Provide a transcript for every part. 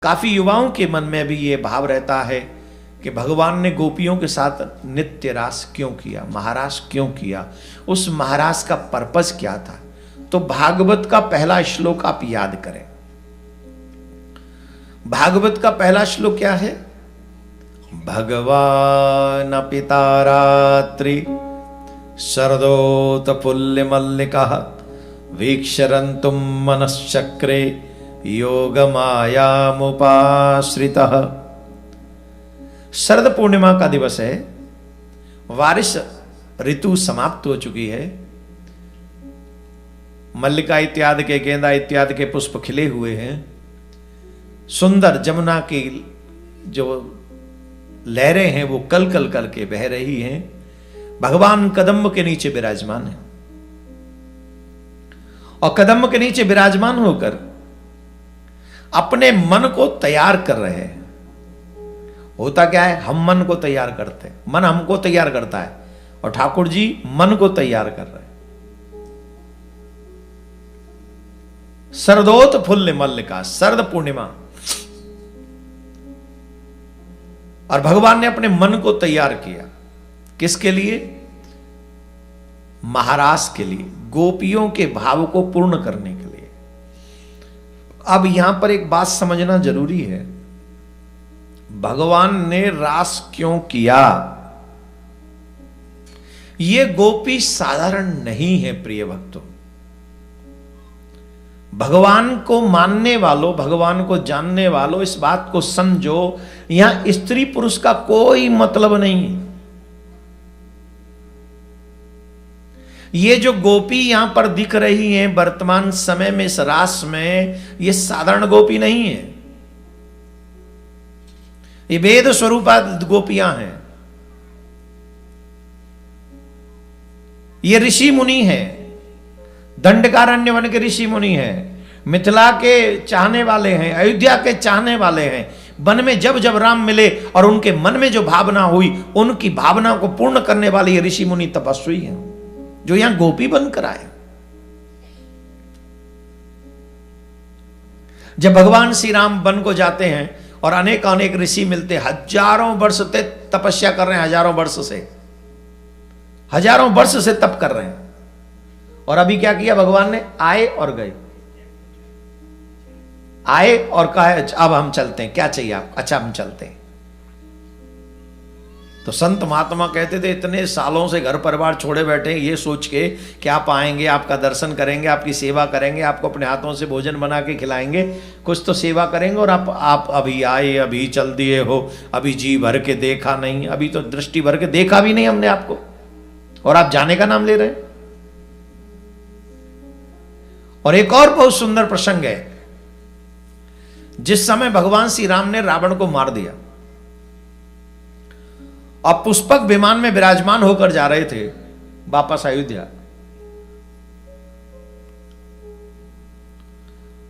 काफी युवाओं के मन में भी ये भाव रहता है कि भगवान ने गोपियों के साथ नित्य रास क्यों किया, महारास क्यों किया, उस महारास का पर्पस क्या था। तो भागवत का पहला श्लोक आप याद करें। भागवत का पहला श्लोक क्या है? भगवान पिता रात्रि शरदोत पुल्य मल्लिका वीक्षरन्तुम मनश्चक्रे योग मायामुपाश्रितः। शरद पूर्णिमा का दिवस है। बारिश ऋतु समाप्त हो चुकी है। मल्लिका इत्यादि के, गेंदा इत्यादि के पुष्प खिले हुए हैं। सुंदर जमुना की जो लहरें हैं वो कल कल करके बह रही हैं। भगवान कदम्ब के नीचे विराजमान है और कदम्ब के नीचे विराजमान होकर अपने मन को तैयार कर रहे हैं। होता क्या है, हम मन को तैयार करते हैं, मन हमको तैयार करता है और ठाकुर जी मन को तैयार कर रहे हैं। शरदोत फुल्ल मल्लिका, शरद पूर्णिमा, और भगवान ने अपने मन को तैयार किया। किसके लिए? महारास के लिए, गोपियों के भाव को पूर्ण करने के लिए। अब यहां पर एक बात समझना जरूरी है, भगवान ने रास क्यों किया। यह गोपी साधारण नहीं है प्रिय भक्तों। भगवान को मानने वालों, भगवान को जानने वालों, इस बात को समझो, यहां स्त्री पुरुष का कोई मतलब नहीं। ये जो गोपी यहां पर दिख रही हैं वर्तमान समय में इस रास में, ये साधारण गोपी नहीं है। ये वेद स्वरूपा गोपियां हैं। ये ऋषि मुनि हैं, दंडकारण्य वन के ऋषि मुनि हैं, मिथिला के चाहने वाले हैं, अयोध्या के चाहने वाले हैं। वन में जब जब राम मिले और उनके मन में जो भावना हुई, उनकी भावना को पूर्ण करने वाले ये ऋषि मुनि तपस्वी हैं, जो यहां गोपी बनकर आए। जब भगवान श्री राम वन को जाते हैं और अनेक अनेक ऋषि मिलते, हजारों वर्ष से तपस्या कर रहे हैं, हजारों वर्ष से तप कर रहे हैं। और अभी क्या किया भगवान ने? आए और गए, आए और कहा अब हम चलते हैं, क्या चाहिए आप? अच्छा हम चलते हैं। तो संत महात्मा कहते थे इतने सालों से घर परिवार छोड़े बैठे ये सोच के कि आप आएंगे, आपका दर्शन करेंगे, आपकी सेवा करेंगे, आपको अपने हाथों से भोजन बना के खिलाएंगे, कुछ तो सेवा करेंगे, और आप अभी आए, अभी चल दिए हो, अभी जी भर के देखा नहीं, अभी तो दृष्टि भर के देखा भी नहीं हमने आपको, और आप जाने का नाम ले रहे हैं। और एक और बहुत सुंदर प्रसंग है, जिस समय भगवान श्री राम ने रावण को मार दिया और पुष्पक विमान में विराजमान होकर जा रहे थे वापस अयोध्या,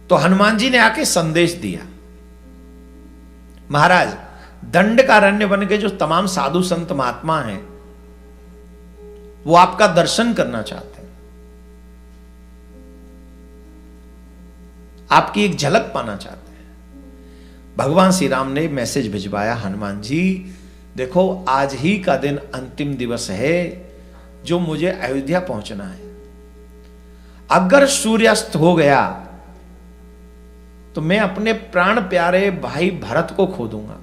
तो हनुमान जी ने आके संदेश दिया, महाराज दंडकारण्य वन के जो तमाम साधु संत महात्मा हैं वो आपका दर्शन करना चाहते हैं, आपकी एक झलक पाना चाहते हैं। भगवान श्री राम ने मैसेज भिजवाया, हनुमान जी देखो आज ही का दिन अंतिम दिवस है जो मुझे अयोध्या पहुंचना है। अगर सूर्यास्त हो गया तो मैं अपने प्राण प्यारे भाई भरत को खो दूंगा।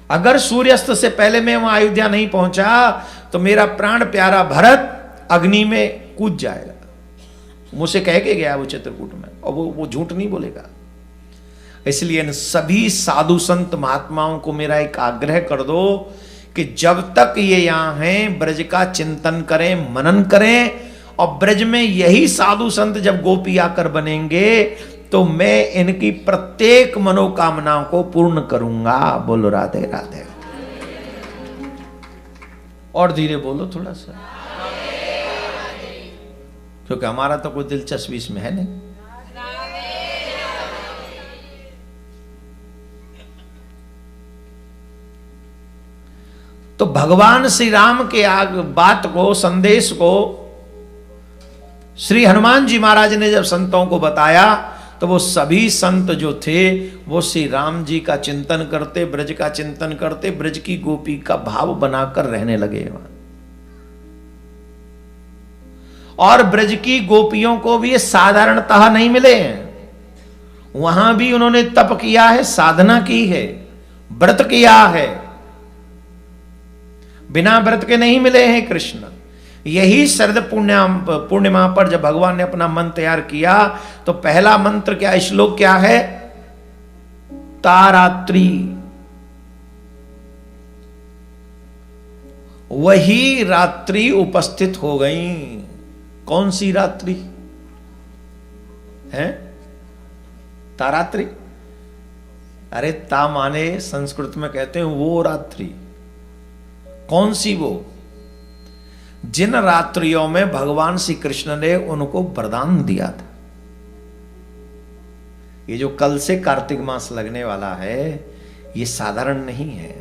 अगर सूर्यास्त से पहले मैं वहां अयोध्या नहीं पहुंचा तो मेरा प्राण प्यारा भरत अग्नि में कूद जाएगा। मुझसे कह के गया वो चित्रकूट में, और वो झूठ नहीं बोलेगा। इसलिए इन सभी साधु संत महात्माओं को मेरा एक आग्रह कर दो कि जब तक ये यहां हैं ब्रज का चिंतन करें, मनन करें, और ब्रज में यही साधु संत जब गोपी आकर बनेंगे तो मैं इनकी प्रत्येक मनोकामनाओं को पूर्ण करूंगा। बोलो राधे राधे। और धीरे बोलो थोड़ा सा, क्योंकि हमारा तो कोई दिलचस्पी इसमें है नहीं। तो भगवान श्री राम के बात को, संदेश को श्री हनुमान जी महाराज ने जब संतों को बताया तो वो सभी संत जो थे वो श्री राम जी का चिंतन करते, ब्रज का चिंतन करते, ब्रज की गोपी का भाव बनाकर रहने लगे वहां। और ब्रज की गोपियों को भी ये साधारणतः नहीं मिले हैं, वहां भी उन्होंने तप किया है, साधना की है, व्रत किया है। बिना व्रत के नहीं मिले हैं कृष्ण। यही शरद पूर्णिमा पर जब भगवान ने अपना मन तैयार किया तो पहला मंत्र क्या, श्लोक क्या है, तारात्रि। वही रात्रि उपस्थित हो गई। कौन सी रात्रि है? तारात्रि। अरे ता माने संस्कृत में कहते हैं वो रात्रि। कौन सी वो? जिन रात्रियों में भगवान श्री कृष्ण ने उनको वरदान दिया था। ये जो कल से कार्तिक मास लगने वाला है ये साधारण नहीं है।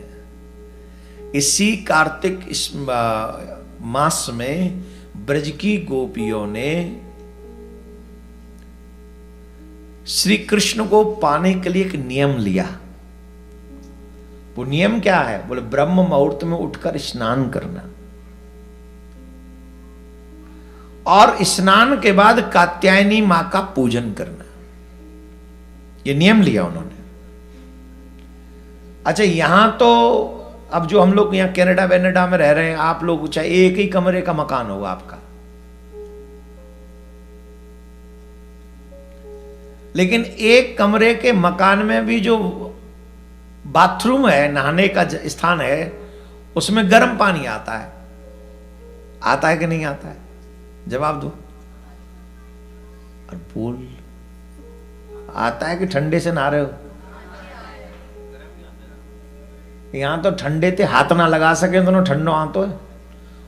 इसी कार्तिक इस मास में ब्रज की गोपियों ने श्री कृष्ण को पाने के लिए एक नियम लिया। वो नियम क्या है? बोले ब्रह्म मुहूर्त में उठकर स्नान करना, और स्नान के बाद कात्यायनी मां का पूजन करना। ये नियम लिया उन्होंने। अच्छा, यहां तो अब जो हम लोग यहां कनाडा वेनेडा में रह रहे हैं, आप लोग चाहे एक ही कमरे का मकान होगा आपका, लेकिन एक कमरे के मकान में भी जो बाथरूम है, नहाने का स्थान है, उसमें गर्म पानी आता है। आता है कि नहीं आता है? जवाब दो। और बोल, आता है कि ठंडे से नहा रहे हो? यहां तो ठंडे थे हाथ ना लगा सके दोनों, ठंडो हाथों है।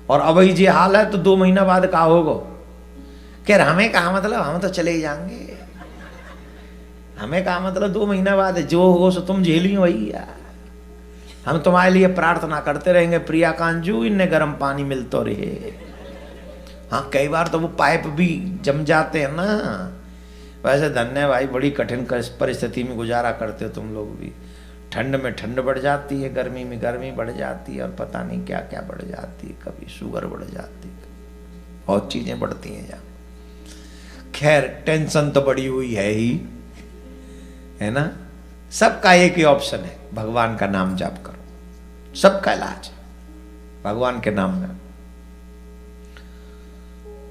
और अब ये हाल है तो 2 महीना बाद कहा होगा कि हमें कहा मतलब, हम तो चले ही जाएंगे। हमें कहा मतलब 2 महीना बाद जो होगा सो तुम झेली वही यार। हम तुम्हारे लिए प्रार्थना करते रहेंगे, प्रिया कांजू इन्हें गर्म पानी मिलता रहे। हाँ, कई बार तो वो पाइप भी जम जाते हैं ना। वैसे धन्य भाई, बड़ी कठिन परिस्थिति में गुजारा करते हो तुम लोग भी। ठंड में ठंड बढ़ जाती है, गर्मी में गर्मी बढ़ जाती है, और पता नहीं क्या क्या बढ़ जाती है। कभी शुगर बढ़ जाती है, बहुत चीजें बढ़ती हैं यहाँ। खैर, टेंशन तो बड़ी हुई है ही, है ना। सबका एक ही ऑप्शन है, भगवान का नाम जाप करो, सबका इलाज भगवान के नाम में।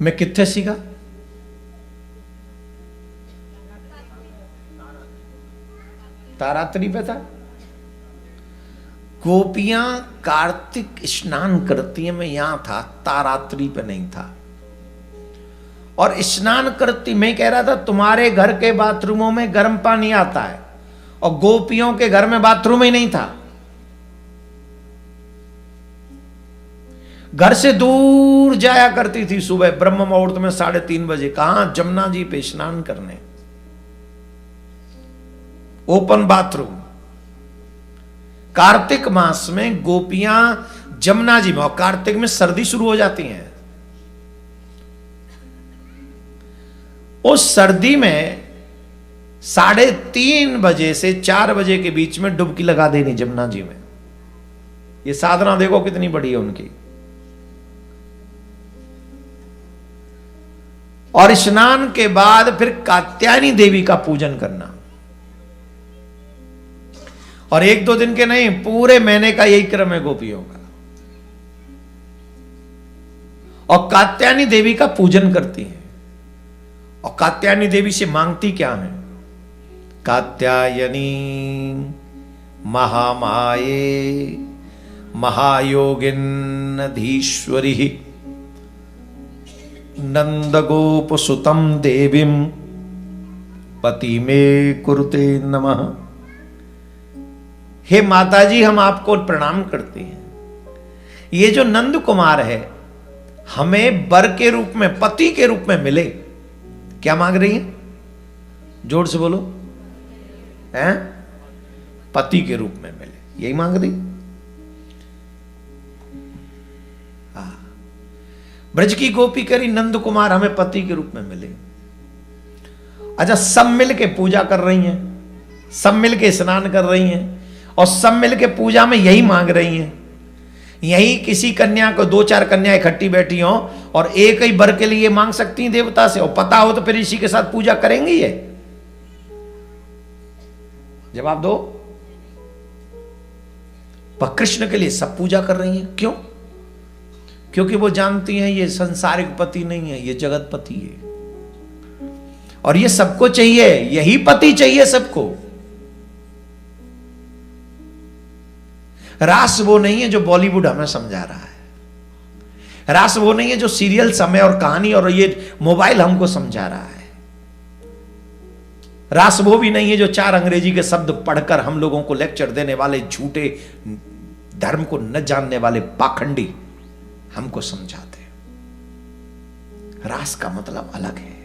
मैं कितने सीखा? तारात्रि पे था। गोपियां कार्तिक स्नान करती हैं, मैं यहां था, तारात्रि पे नहीं था। और स्नान करती, मैं कह रहा था तुम्हारे घर के बाथरूमों में गर्म पानी आता है, और गोपियों के घर में बाथरूम ही नहीं था। घर से दूर जाया करती थी सुबह ब्रह्म मुहूर्त में 3:30 बजे। कहां? जमुना जी पे स्नान करने, ओपन बाथरूम। कार्तिक मास में गोपियां जमुना जी में, और कार्तिक में सर्दी शुरू हो जाती है। उस सर्दी में 3:30 बजे से 4 बजे के बीच में डुबकी लगा देनी जमुना जी में। ये साधना देखो कितनी बड़ी है उनकी। और स्नान के बाद फिर कात्यायनी देवी का पूजन करना। और 1-2 दिन के नहीं, पूरे महीने का यही क्रम है गोपियों का। और कात्यायनी देवी का पूजन करती है। और कात्यायनी देवी से मांगती क्या है? कात्यायनी महामाये महायोगिन्नधीश्वरी नंदगोप सुतम देवीम पति में कुरुते नमः। हे माता जी, हम आपको प्रणाम करते हैं। ये जो नंद कुमार है हमें वर के रूप में, पति के रूप में मिले। क्या मांग रही है? जोर से बोलो। हैं? पति के रूप में मिले, यही मांग रही। ब्रज की गोपी करी, नंद कुमार हमें पति के रूप में मिले। अच्छा, सब मिल के पूजा कर रही हैं, सब मिल के स्नान कर रही हैं, और सब मिल के पूजा में यही मांग रही हैं। यही किसी कन्या को 2-4 कन्या इकट्ठी बैठी हो और एक ही वर के लिए मांग सकती हैं देवता से, और पता हो तो फिर इसी के साथ पूजा करेंगी ये? जवाब दो। पर कृष्ण के लिए सब पूजा कर रही हैं, क्यों? क्योंकि वो जानती हैं ये संसारिक पति नहीं है, ये जगत पति है, और ये सबको चाहिए, यही पति चाहिए सबको। रास वो नहीं है जो बॉलीवुड हमें समझा रहा है, रास वो नहीं है जो सीरियल समय और कहानी और ये मोबाइल हमको समझा रहा है, रास वो भी नहीं है जो 4 अंग्रेजी के शब्द पढ़कर हम लोगों को लेक्चर देने वाले झूठे, धर्म को न जानने वाले पाखंडी हमको समझाते हैं। रास का मतलब अलग है,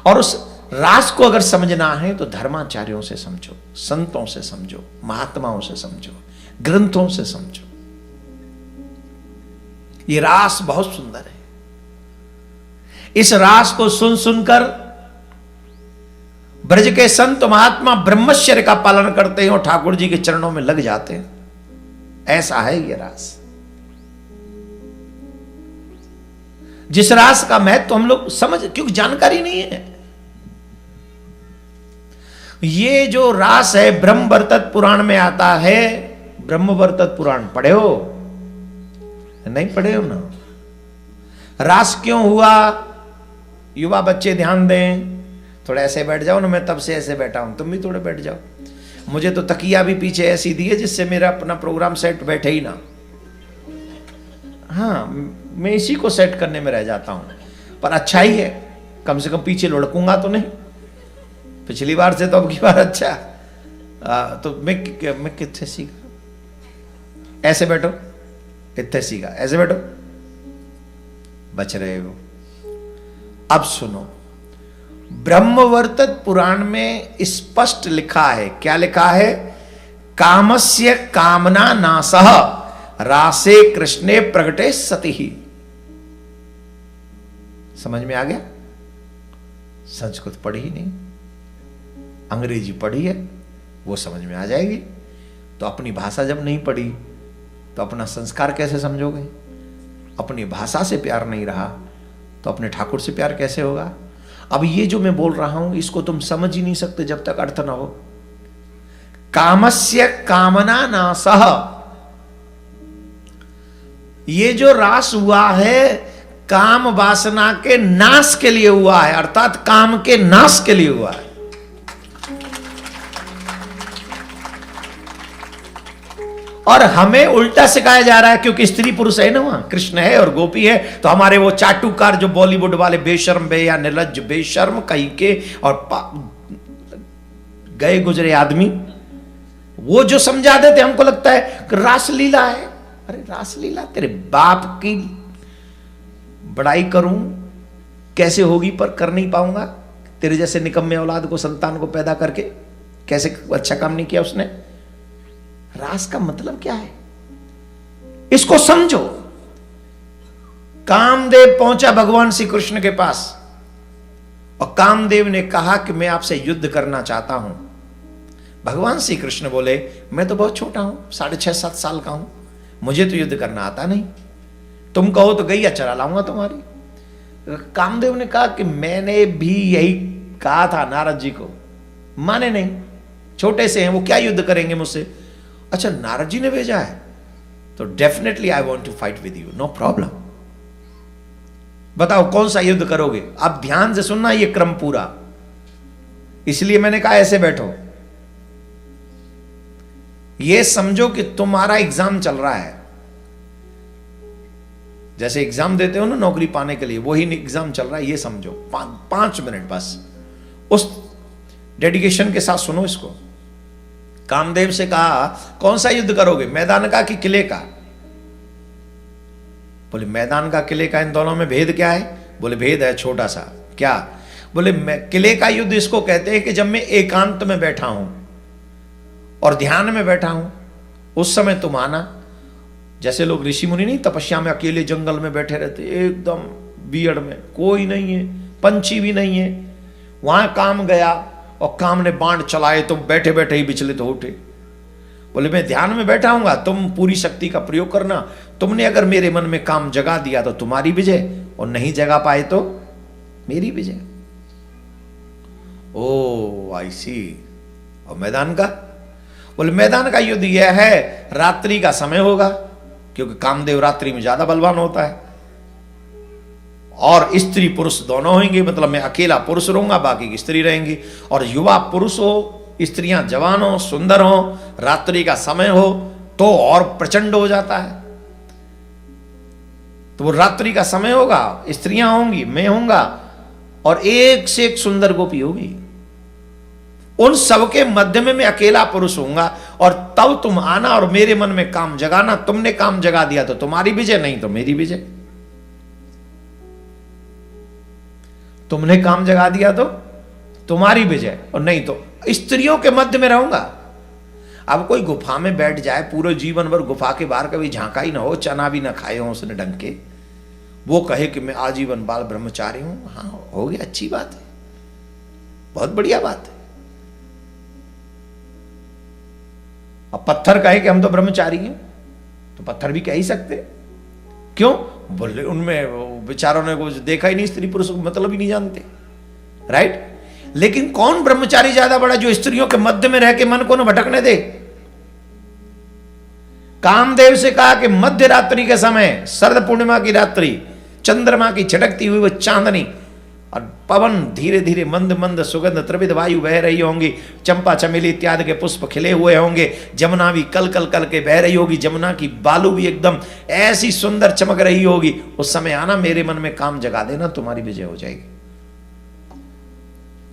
और उस रास को अगर समझना है तो धर्माचार्यों से समझो, संतों से समझो, महात्माओं से समझो, ग्रंथों से समझो। ये रास बहुत सुंदर है। इस रास को सुन सुनकर ब्रज के संत महात्मा ब्रह्मचर्य का पालन करते हैं और ठाकुर जी के चरणों में लग जाते हैं। ऐसा है ये रास। जिस रास का महत्व तो हम लोग समझ, क्योंकि जानकारी नहीं है। ये जो रास है ब्रह्मवर्तत पुराण में आता है। ब्रह्मवर्तत पुराण पढ़े हो? नहीं पढ़े हो ना? रास क्यों हुआ? युवा बच्चे ध्यान दें, थोड़ा ऐसे बैठ जाओ ना, मैं तब से ऐसे बैठा हूं, तुम भी थोड़े बैठ जाओ। मुझे तो तकिया भी पीछे ऐसी दी है जिससे मेरा अपना प्रोग्राम सेट बैठे ही ना। हाँ, मैं इसी को सेट करने में रह जाता हूं, पर अच्छा ही है, कम से कम पीछे लुढ़कूंगा तो नहीं। पिछली बार से तो अब की बार अच्छा। तो मैं कितने सीखा? ऐसे बैठो, इतने सीखा, ऐसे बैठो, बच रहे हो। अब सुनो, ब्रह्मवर्तत पुराण में स्पष्ट लिखा है। क्या लिखा है? कामस्य कामना नासः रासे कृष्णे प्रगटे सति ही। समझ में आ गया? संस्कृत पढ़ी ही नहीं, अंग्रेजी पढ़ी है, वो समझ में आ जाएगी। तो अपनी भाषा जब नहीं पढ़ी तो अपना संस्कार कैसे समझोगे? अपनी भाषा से प्यार नहीं रहा तो अपने ठाकुर से प्यार कैसे होगा? अब ये जो मैं बोल रहा हूं इसको तुम समझ ही नहीं सकते जब तक अर्थ ना हो। कामस्य कामना नासः, ये जो रास हुआ है काम वासना के नाश के लिए हुआ है, अर्थात काम के नाश के लिए हुआ है। और हमें उल्टा सिखाया जा रहा है, क्योंकि स्त्री पुरुष है ना, वहां कृष्ण है और गोपी है, तो हमारे वो चाटुकार जो बॉलीवुड वाले बेशर्म बे या निर्लज्ज बेशर्म कहीं के और गए गुजरे आदमी, वो जो समझा देते हमको लगता है रासलीला है। अरे रासलीला तेरे बाप की बड़ाई करूं कैसे होगी, पर कर नहीं पाऊंगा। तेरे जैसे निकम्मे औलाद को, संतान को पैदा करके कैसे अच्छा काम नहीं किया उसने। रास का मतलब क्या है, इसको समझो। कामदेव पहुंचा भगवान श्री कृष्ण के पास और कामदेव ने कहा कि मैं आपसे युद्ध करना चाहता हूं। भगवान श्री कृष्ण बोले, मैं तो बहुत छोटा हूं, 6.5-7 साल का हूं, मुझे तो युद्ध करना आता नहीं, तुम कहो तो गैया चरा लाऊंगा तुम्हारी। कामदेव ने कहा कि मैंने भी यही कहा था नारद जी को, माने नहीं, छोटे से हैं वो, क्या युद्ध करेंगे मुझसे। अच्छा, नारद जी ने भेजा है तो definitely I want to fight with you, no problem. बताओ कौन सा युद्ध करोगे? अब ध्यान से सुनना ये क्रम पूरा, इसलिए मैंने कहा ऐसे बैठो। ये समझो कि तुम्हारा एग्जाम चल रहा है, जैसे एग्जाम देते हो ना नौकरी पाने के लिए, वही एग्जाम चल रहा है, ये समझो। 5 मिनट बस उस डेडिकेशन के साथ सुनो इसको। कामदेव से कहा कौन सा युद्ध करोगे, मैदान का कि किले का? बोले मैदान का, किले का, इन दोनों में भेद क्या है? बोले भेद है छोटा सा। क्या? बोले किले का युद्ध इसको कहते हैं कि जब मैं एकांत में बैठा हूं और ध्यान में बैठा हूं, उस समय तुम आना। जैसे लोग ऋषि मुनि नहीं तपस्या में अकेले जंगल में बैठे रहते, एकदम बियड़ में, कोई नहीं है, पंछी भी नहीं है, वहां काम गया और काम ने बाण चलाए, तुम बैठे बैठे ही विचलित हो उठे। बोले मैं ध्यान में बैठा हूंगा, तुम पूरी शक्ति का प्रयोग करना। तुमने अगर मेरे मन में काम जगा दिया तो तुम्हारी विजय, और नहीं जगा पाए तो मेरी विजय। ओ आई सी। और मैदान का? बोले मैदान का युद्ध यह है, रात्रि का समय होगा, क्योंकि कामदेव रात्रि में ज्यादा बलवान होता है, और स्त्री पुरुष दोनों होंगे, मतलब मैं अकेला पुरुष रहूंगा, बाकी की स्त्री रहेंगी। और युवा पुरुष हो, स्त्रियां जवान हो, सुंदर हो, रात्रि का समय हो तो और प्रचंड हो जाता है। तो वो रात्रि का समय होगा, स्त्रियां होंगी, मैं होऊंगा, और एक से एक सुंदर गोपी होगी। उन सबके मध्य में मैं अकेला पुरुष होऊंगा, और तब तुम आना और मेरे मन में काम जगाना। तुमने काम जगा दिया तो तुम्हारी विजय, नहीं तो मेरी विजय। तुमने काम जगा दिया तो तुम्हारी विजय, और नहीं तो स्त्रियों के मध्य में रहूंगा। अब कोई गुफा में बैठ जाए, पूरे जीवन भर गुफा के बाहर कभी झांका ही ना हो, चना भी ना खाए हो उसने ढंग के, वो कहे कि मैं आजीवन बाल ब्रह्मचारी हूं, हाँ हो गया, अच्छी बात है, बहुत बढ़िया बात है। अब पत्थर कहे कि हम तो ब्रह्मचारी हैं, तो पत्थर भी कह ही सकते। क्यों? बोले उनमें बेचारों ने कुछ देखा ही नहीं, स्त्री पुरुष को मतलब ही नहीं जानते, राइट। लेकिन कौन ब्रह्मचारी ज्यादा बड़ा, जो स्त्रियों के मध्य में रह के मन को न भटकने दे। कामदेव से कहा कि मध्य रात्रि के समय, शरद पूर्णिमा की रात्रि, चंद्रमा की छिटकती हुई वो चांदनी, और पवन धीरे धीरे मंद मंद सुगंध त्रिविध वायु बह रही होंगी, चंपा चमेली इत्यादि के पुष्प खिले हुए होंगे, जमुना भी कल कल कल के बह रही होगी, जमुना की बालू भी एकदम ऐसी सुंदर चमक रही होगी। उस समय आना, मेरे मन में काम जगा देना, तुम्हारी विजय हो जाएगी।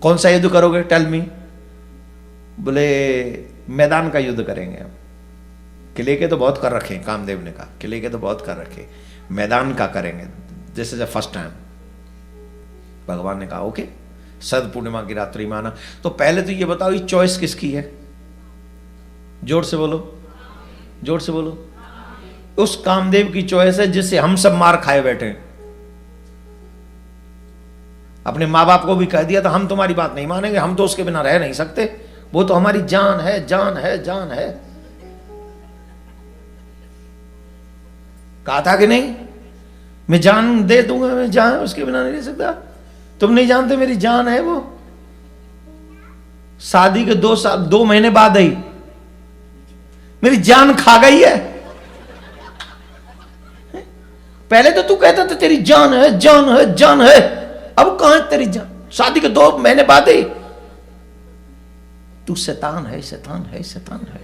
कौन सा युद्ध करोगे? Tell me. बोले मैदान का युद्ध करेंगे हम। किले के तो बहुत कर रखे, कामदेव ने कहा, किले के तो बहुत कर रखे, मैदान का करेंगे, this is the first time. भगवान ने कहा ओके, शरद पूर्णिमा की रात्रि में आना। तो पहले तो ये बताओ, ये चॉइस किसकी है? जोर से बोलो, जोर से बोलो। उस कामदेव की चॉइस है जिससे हम सब मार खाए बैठे हैं। अपने माँ बाप को भी कह दिया था हम तुम्हारी बात नहीं मानेंगे, हम तो उसके बिना रह नहीं सकते, वो तो हमारी जान है, जान है, जान है। कहा था कि नहीं, मैं जान दे दूंगा, मैं जान उसके बिना नहीं रह सकता। तुम नहीं जानते मेरी जान है वो। शादी के 2 महीने बाद आई, मेरी जान खा गई है। पहले तो तू कहता था तेरी जान है, जान है, जान है, अब कहां है तेरी जान? शादी के 2 महीने बाद ही तू शैतान है, शैतान है, शैतान है,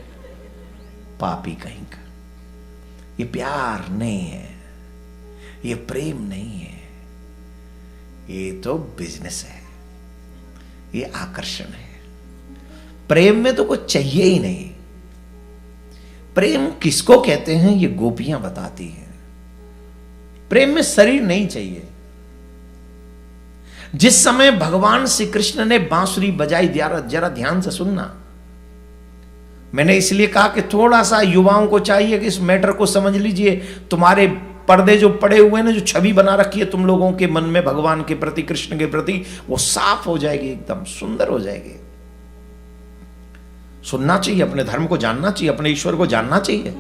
पापी कहीं का। ये प्यार नहीं है, ये प्रेम नहीं है, ये तो बिजनेस है, ये आकर्षण है। प्रेम में तो कुछ चाहिए ही नहीं। प्रेम किसको कहते हैं ये गोपियां बताती हैं। प्रेम में शरीर नहीं चाहिए। जिस समय भगवान श्री कृष्ण ने बांसुरी बजाई, जरा ध्यान से सुनना। मैंने इसलिए कहा कि थोड़ा सा युवाओं को चाहिए कि इस मैटर को समझ लीजिए। तुम्हारे पर्दे जो पड़े हुए ना, जो छवि बना रखी है तुम लोगों के मन में भगवान के प्रति, कृष्ण के प्रति, वो साफ हो जाएगी, एकदम सुंदर हो जाएगी। सुनना चाहिए, अपने धर्म को जानना चाहिए, अपने ईश्वर को जानना चाहिए,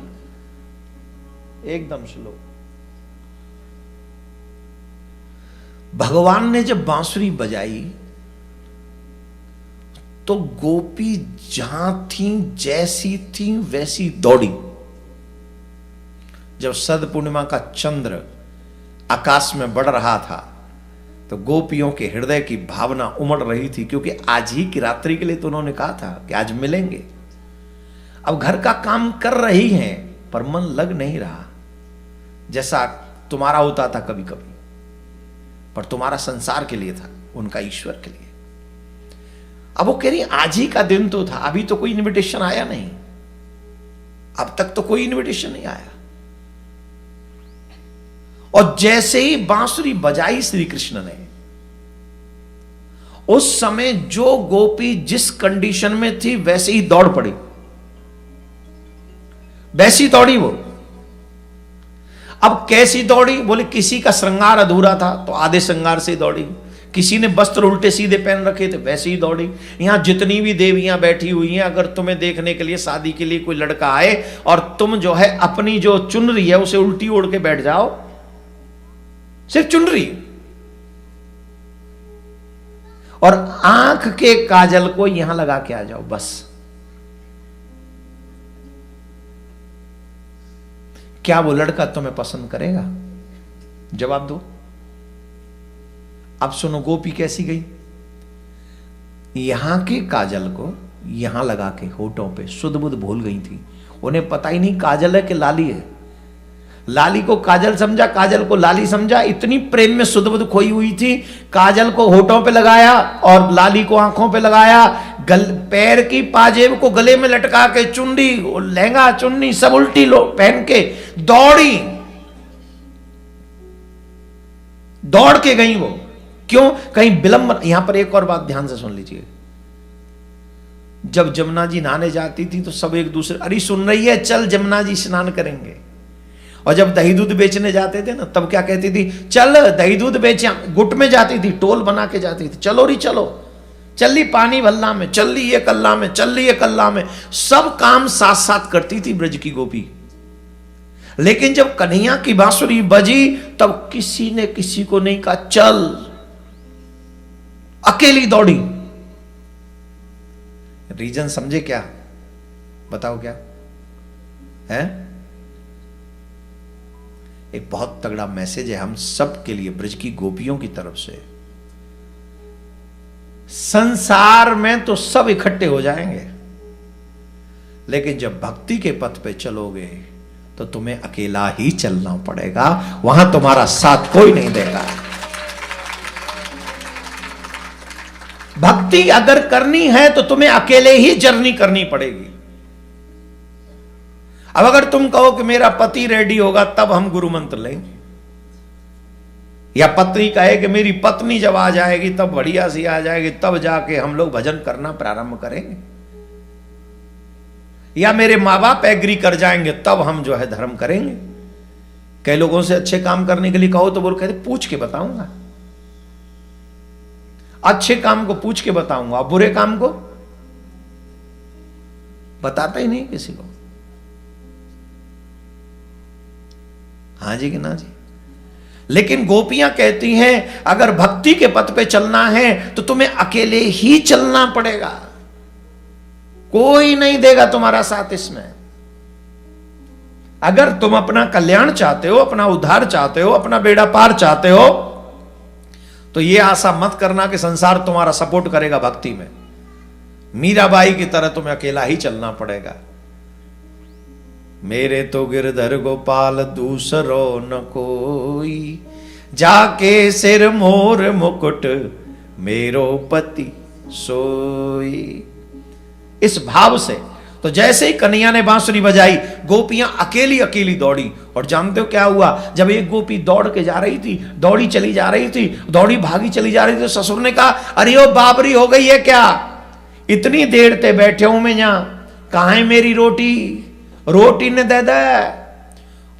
एकदम स्लो। भगवान ने जब बांसुरी बजाई तो गोपी जहां थी, जैसी थी वैसी दौड़ी। जब शरद पूर्णिमा का चंद्र आकाश में बढ़ रहा था तो गोपियों के हृदय की भावना उमड़ रही थी, क्योंकि आज ही की रात्रि के लिए तो उन्होंने कहा था कि आज मिलेंगे। अब घर का काम कर रही हैं पर मन लग नहीं रहा, जैसा तुम्हारा होता था कभी कभी, पर तुम्हारा संसार के लिए था, उनका ईश्वर के लिए। अब वो कह रही आज ही का दिन तो था, अभी तो कोई इनविटेशन आया नहीं, अब तक तो कोई इनविटेशन नहीं आया। और जैसे ही बांसुरी बजाई श्री कृष्ण ने, उस समय जो गोपी जिस कंडीशन में थी वैसे ही दौड़ पड़ी, वैसी दौड़ी वो। अब कैसी दौड़ी? बोले किसी का श्रृंगार अधूरा था तो आधे श्रृंगार से दौड़ी, किसी ने वस्त्र उल्टे सीधे पहन रखे थे वैसे ही दौड़ी। यहां जितनी भी देवियां बैठी हुई हैं, अगर तुम्हें देखने के लिए शादी के लिए कोई लड़का आए और तुम जो है अपनी जो चुनरी है उसे उल्टी ओढ़ के बैठ जाओ, सिर्फ चुनरी, और आंख के काजल को यहां लगा के आ जाओ, बस। क्या वो लड़का तुम्हें पसंद करेगा? जवाब दो। अब सुनो गोपी कैसी गई। यहां के काजल को यहां लगा के होठों पे सुध बुध भूल गई थी। उन्हें पता ही नहीं काजल है कि लाली है। लाली को काजल समझा, काजल को लाली समझा। इतनी प्रेम में सुध बुध खोई हुई थी। काजल को होठों पे लगाया और लाली को आंखों पे लगाया। पैर की पाजेब को गले में लटका के चुन्नी, लहंगा चुन्नी सब उल्टी लो पहन के दौड़ी, दौड़ के गई वो। क्यों? कहीं विलंब। यहां पर एक और बात ध्यान से सुन लीजिए। जब जमुना जी नहाने जाती थी तो सब एक दूसरे, अरे सुन रही है, चल जमुना जी स्नान करेंगे। और जब दही दूध बेचने जाते थे ना, तब क्या कहती थी? चल दही दूध बेचे। गुट में जाती थी, टोल बना के जाती थी, चलो री चलो, चल ली पानी भल्ला में, चल ली ये कल्ला में, चल ली ये कल्ला में। सब काम साथ साथ करती थी ब्रज की गोपी। लेकिन जब कन्हैया की बांसुरी बजी तब किसी ने किसी को नहीं कहा चल, अकेली दौड़ी। रीजन समझे क्या? बताओ क्या है? एक बहुत तगड़ा मैसेज है हम सब के लिए, ब्रज की गोपियों की तरफ से। संसार में तो सब इकट्ठे हो जाएंगे, लेकिन जब भक्ति के पथ पे चलोगे तो तुम्हें अकेला ही चलना पड़ेगा। वहां तुम्हारा साथ कोई नहीं देगा। भक्ति अगर करनी है तो तुम्हें अकेले ही जर्नी करनी पड़ेगी। अब अगर तुम कहो कि मेरा पति रेडी होगा तब हम गुरु मंत्र लेंगे, या पत्नी कहे कि मेरी पत्नी जब आ जाएगी तब बढ़िया सी आ जाएगी तब जाके हम लोग भजन करना प्रारंभ करेंगे, या मेरे माँ बाप एग्री कर जाएंगे तब हम जो है धर्म करेंगे। कई लोगों से अच्छे काम करने के लिए कहो तो वो कहते पूछ के बताऊंगा, अच्छे काम को पूछ के बताऊंगा, बुरे काम को बताता ही नहीं किसी को। हाँ जी कि ना जी? लेकिन गोपियां कहती हैं अगर भक्ति के पथ पे चलना है तो तुम्हें अकेले ही चलना पड़ेगा, कोई नहीं देगा तुम्हारा साथ इसमें। अगर तुम अपना कल्याण चाहते हो, अपना उद्धार चाहते हो, अपना बेड़ा पार चाहते हो, तो यह आशा मत करना कि संसार तुम्हारा सपोर्ट करेगा भक्ति में। मीराबाई की तरह तुम्हें अकेला ही चलना पड़ेगा। मेरे तो गिरधर गोपाल दूसरो न कोई, जाके सिर मोर मुकुट मेरो पति सोई। इस भाव से तो जैसे ही कन्हैया ने बांसुरी बजाई, गोपियां अकेली अकेली दौड़ी। और जानते हो क्या हुआ? जब एक गोपी दौड़ के जा रही थी, दौड़ी चली जा रही थी, दौड़ी भागी चली जा रही थी, तो ससुर ने कहा अरे ओ बाबरी हो गई है क्या? इतनी देर ते बैठे हूं मैं यहां, कहां है मेरी रोटी? रोटी ने दे दे।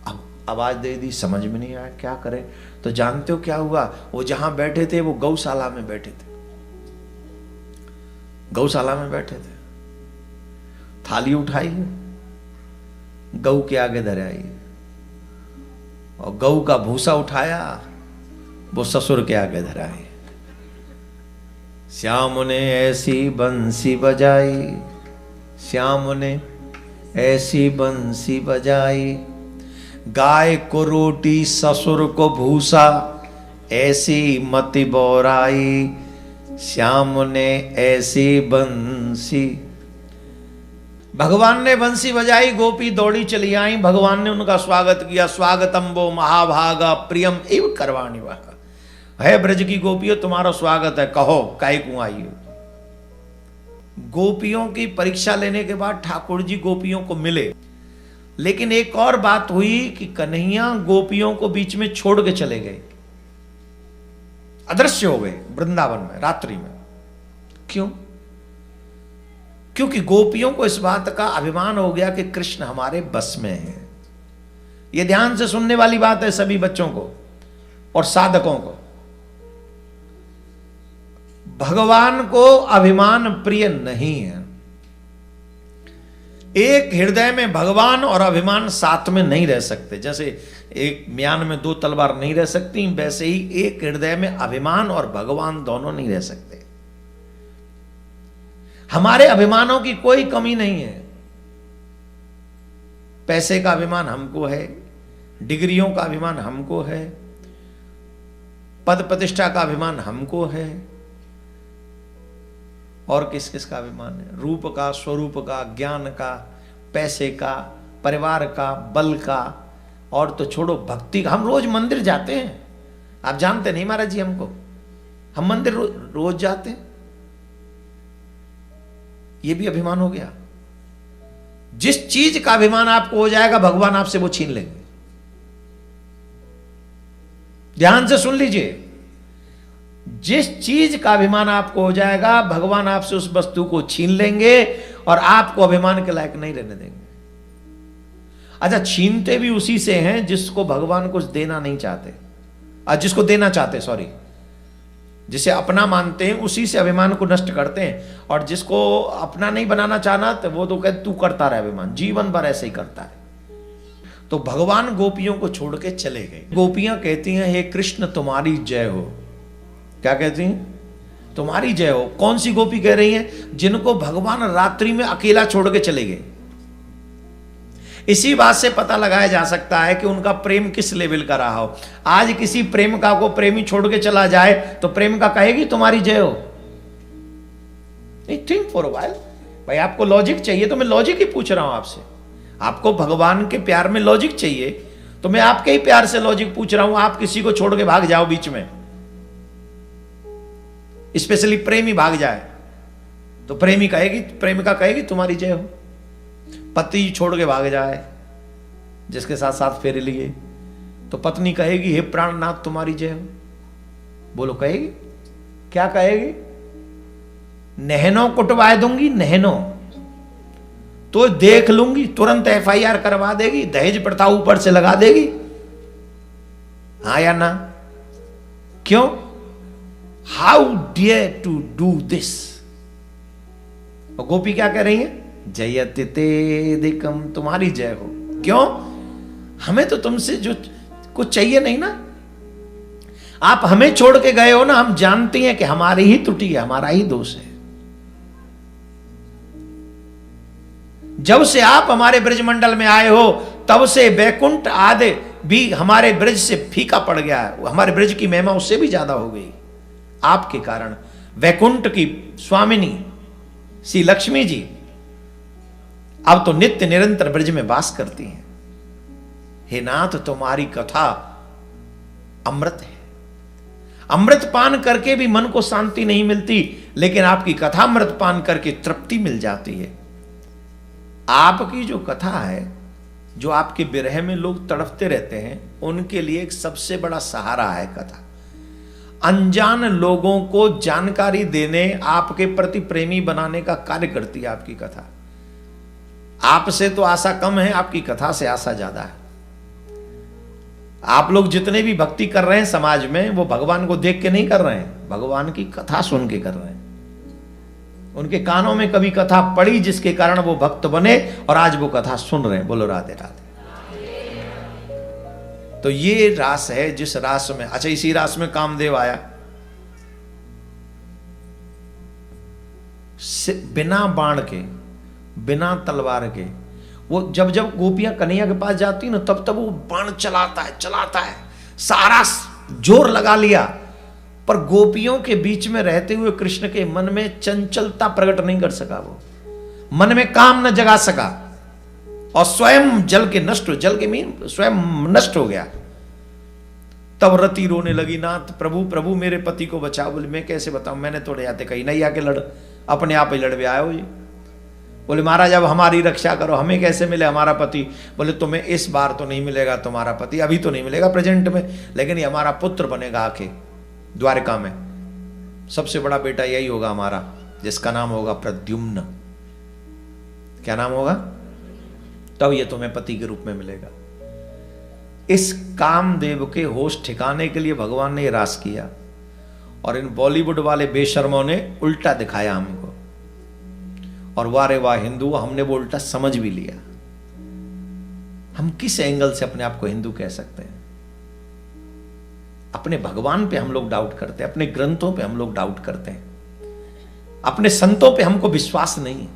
अब आवाज दे दी, समझ में नहीं आया क्या करे। तो जानते हो क्या हुआ? वो जहां बैठे थे वो गौशाला में बैठे थे, गौशाला में बैठे थे। थाली उठाई, गऊ के आगे धराई, और गऊ का भूसा उठाया, वो ससुर के आगे धराई। श्याम ने ऐसी बंसी बजाई, श्याम ने ऐसी बंसी बजाई, गाय को रोटी ससुर को भूसा, ऐसी मति बोराई। श्याम ने ऐसी बंसी, भगवान ने बंसी बजाई, गोपी दौड़ी चली आई। भगवान ने उनका स्वागत किया। स्वागतम वो महाभागा प्रियम एवं करवाणी वाह। है ब्रज की गोपियों तुम्हारा स्वागत है, कहो काहे को आई हो। गोपियों की परीक्षा लेने के बाद ठाकुर जी गोपियों को मिले, लेकिन एक और बात हुई कि कन्हैया गोपियों को बीच में छोड़ के चले गए, अदृश्य हो गए वृंदावन में रात्रि में। क्यों? क्योंकि गोपियों को इस बात का अभिमान हो गया कि कृष्ण हमारे बस में है। यह ध्यान से सुनने वाली बात है सभी बच्चों को और साधकों को। भगवान को अभिमान प्रिय नहीं है। एक हृदय में भगवान और अभिमान साथ में नहीं रह सकते। जैसे एक म्यान में दो तलवार नहीं रह सकती, वैसे ही एक हृदय में अभिमान और भगवान दोनों नहीं रह सकते। हमारे अभिमानों की कोई कमी नहीं है। पैसे का अभिमान हमको है, डिग्रियों का अभिमान हमको है, पद प्रतिष्ठा का अभिमान हमको है, और किस किस का अभिमान है? रूप का, स्वरूप का, ज्ञान का, पैसे का, परिवार का, बल का, और तो छोड़ो भक्ति का। हम रोज मंदिर जाते हैं, आप जानते नहीं महाराज जी हमको, हम मंदिर रोज जाते हैं, ये भी अभिमान हो गया। जिस चीज का अभिमान आपको हो जाएगा भगवान आपसे वो छीन लेंगे। ध्यान से सुन लीजिए, जिस चीज का अभिमान आपको हो जाएगा भगवान आपसे उस वस्तु को छीन लेंगे और आपको अभिमान के लायक नहीं रहने देंगे। अच्छा, छीनते भी उसी से हैं जिसको भगवान कुछ देना नहीं चाहते, जिसको देना चाहते, सॉरी, जिसे अपना मानते हैं उसी से अभिमान को नष्ट करते हैं। और जिसको अपना नहीं बनाना चाहना तो वो तो कहते तू करता रहे अभिमान, जीवन भर ऐसे ही करता है। तो भगवान गोपियों को छोड़ के चले गए। गोपियां कहती हैं हे कृष्ण तुम्हारी जय हो। क्या कहती हैं? तुम्हारी जय हो। कौन सी गोपी कह रही हैं? जिनको भगवान रात्रि में अकेला छोड़ के चले गए। इसी बात से पता लगाया जा सकता है कि उनका प्रेम किस लेवल का रहा हो। आज किसी प्रेमिका को प्रेमी छोड़ के चला जाए तो प्रेमिका कहेगी तुम्हारी जय हो? Think for a while. भाई आपको लॉजिक चाहिए तो मैं लॉजिक ही पूछ रहा हूं आपसे। आपको भगवान के प्यार में लॉजिक चाहिए तो मैं आपके ही प्यार से लॉजिक पूछ रहा हूं। आप किसी को छोड़ के भाग जाओ बीच में, स्पेशली प्रेमी भाग जाए तो प्रेमिका कहेगी तुम्हारी जय हो। पति छोड़ के भाग जाए जिसके साथ साथ फेरे लिए तो पत्नी कहेगी हे प्राणनाथ तुम्हारी जय हो। बोलो कहेगी? क्या कहेगी? नहनों कुटवा दूंगी, नहनों तो देख लूंगी, तुरंत FIR करवा देगी, दहेज प्रथा ऊपर से लगा देगी। हाँ या ना? क्यों? How dare to do this. और गोपी क्या कह रही है? जयति तेदिकम तुम्हारी जय हो। क्यों? हमें तो तुमसे जो कुछ चाहिए नहीं ना। आप हमें छोड़ के गए हो ना, हम जानते हैं कि हमारी ही त्रुटि है, हमारा ही दोष है। जब से आप हमारे ब्रजमंडल में आए हो तब से वैकुंठ आदि भी हमारे ब्रज से फीका पड़ गया है। हमारे ब्रज की महिमा उससे भी ज्यादा हो गई आपके कारण। वैकुंठ की स्वामिनी श्री लक्ष्मी जी अब तो नित्य निरंतर ब्रज में वास करती हैं। हे नाथ तुम्हारी कथा अमृत है। अमृत पान करके भी मन को शांति नहीं मिलती, लेकिन आपकी कथा अमृत पान करके तृप्ति मिल जाती है। आपकी जो कथा है, जो आपके विरह में लोग तड़पते रहते हैं, उनके लिए एक सबसे बड़ा सहारा है कथा। अनजान लोगों को जानकारी देने, आपके प्रति प्रेमी बनाने का कार्य करती है आपकी कथा। आपसे तो आशा कम है, आपकी कथा से आशा ज्यादा है। आप लोग जितने भी भक्ति कर रहे हैं समाज में, वो भगवान को देख के नहीं कर रहे हैं, भगवान की कथा सुन के कर रहे हैं। उनके कानों में कभी कथा पड़ी जिसके कारण वो भक्त बने और आज वो कथा सुन रहे हैं। बोलो राधे राधे। तो ये रास है जिस रास में, अच्छा इसी रास में कामदेव आया। बिना बाण के, बिना तलवार के, वो जब जब गोपियां कन्हैया के पास जाती ना तब तब वो बाण चलाता है, सारा जोर लगा लिया, पर गोपियों के बीच में रहते हुए कृष्ण के मन में चंचलता प्रकट नहीं कर सका। वो मन में काम न जगा सका और स्वयं जल के मीन स्वयं नष्ट हो गया। तब रति रोने लगी, नाथ प्रभु प्रभु मेरे पति को बचाओ। बोले मैं कैसे बताऊं, मैंने तो जाते कहीं नहीं आके लड़, अपने आप ही लड़वे आए हो जी। बोले महाराज अब हमारी रक्षा करो, हमें कैसे मिले हमारा पति। बोले तुम्हें इस बार तो नहीं मिलेगा तुम्हारा पति, अभी तो नहीं मिलेगा प्रेजेंट में, लेकिन ये हमारा पुत्र बनेगा आके द्वारका में। सबसे बड़ा बेटा यही होगा हमारा, जिसका नाम होगा प्रद्युम्न। क्या नाम होगा? तब ये तुम्हें पति के रूप में मिलेगा। इस कामदेव के होश ठिकाने के लिए भगवान ने रास किया और इन बॉलीवुड वाले बेशर्मों ने उल्टा दिखाया हमको, और वारे वाह हिंदू, हमने वो उल्टा समझ भी लिया। हम किस एंगल से अपने आप को हिंदू कह सकते हैं? अपने भगवान पे हम लोग डाउट करते हैं, अपने ग्रंथों पे हम लोग डाउट करते हैं, अपने संतों पे हमको विश्वास नहीं है।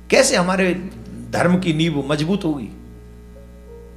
कैसे हमारे धर्म की नींव मजबूत होगी?